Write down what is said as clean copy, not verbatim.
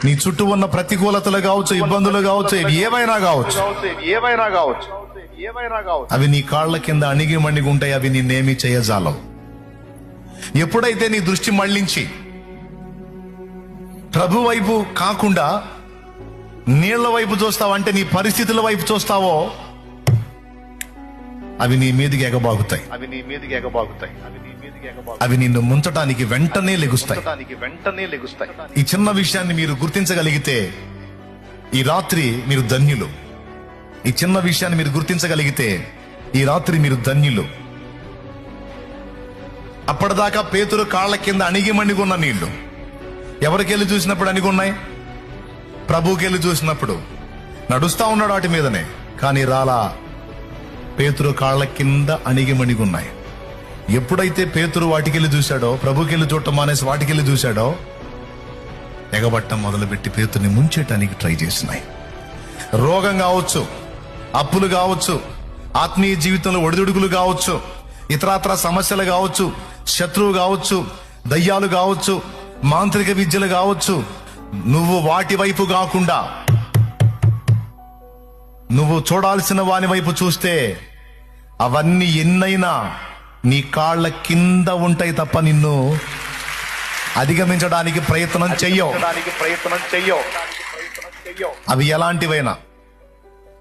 నీ చుట్టూ ఉన్న ప్రతికూలతలు కావచ్చు, ఇబ్బందులు కావచ్చు, ఏవైనా కావచ్చు, అవి నీ కాళ్ల కింద అణిగి మణిగి ఉంటాయి. అవి నిన్నేమీ చేయజాలవు. ఎప్పుడైతే నీ దృష్టి మళ్లించి ప్రభు వైపు కాకుండా నీళ్ల వైపు చూస్తావు, అంటే నీ పరిస్థితుల వైపు చూస్తావో, అవి నీ మీదికి ఎగబాగుతాయి. అవి నిన్ను ముంచటానికి వెంటనే లెగుస్తాయి. ఈ చిన్న విషయాన్ని మీరు గుర్తించగలిగితే ఈ రాత్రి మీరు ధన్యులు. ఈ చిన్న విషయాన్ని మీరు గుర్తించగలిగితే ఈ రాత్రి మీరు ధన్యులు. అప్పటిదాకా పేతురు కాళ్ల కింద అణిగి మణిగున్న నీళ్లు ఎవరికెళ్ళి చూసినప్పుడు అణిగున్నాయి? ప్రభుకెళ్ళి చూసినప్పుడు. నడుస్తా ఉన్నాడు వాటి మీదనే, కానీ రాలా. పేతురు కాళ్ల కింద అణిగి మణిగున్నాయి. ఎప్పుడైతే పేతురు వాటికెళ్ళి చూశాడో, ప్రభుకెళ్ళి చూడటం మానేసి వాటికెళ్ళి చూశాడో, ఎగబట్టం మొదలుపెట్టి పేతుర్ని ముంచేయటానికి ట్రై చేసినాయి. రోగం కావచ్చు, అప్పులు కావచ్చు, ఆత్మీయ జీవితంలో ఒడిదుడుకులు కావచ్చు, ఇతరాత్ర సమస్యలు కావచ్చు, శత్రువు కావచ్చు, దయ్యాలు కావచ్చు, మాంత్రిక విద్యలు కావచ్చు. నువ్వు వాటి వైపు కాకుండా నువ్వు చూడాల్సిన వాని వైపు చూస్తే అవన్నీ ఎన్నైనా నీ కాళ్ల కింద ఉంటాయి తప్ప నిన్ను అధిగమించడానికి ప్రయత్నం చెయ్యవు. అవి ఎలాంటివైనా